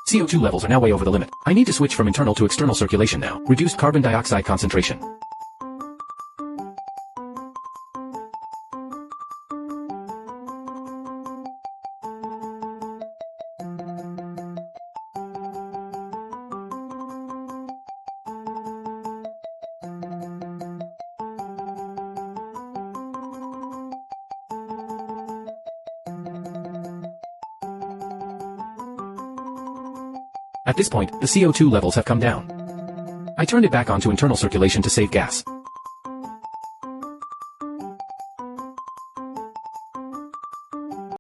CO2 levels are now way over the limit. I need to switch from internal to external circulation now. Reduced carbon dioxide concentration. At this point, the CO2 levels have come down. I turned it back on to internal circulation to save gas.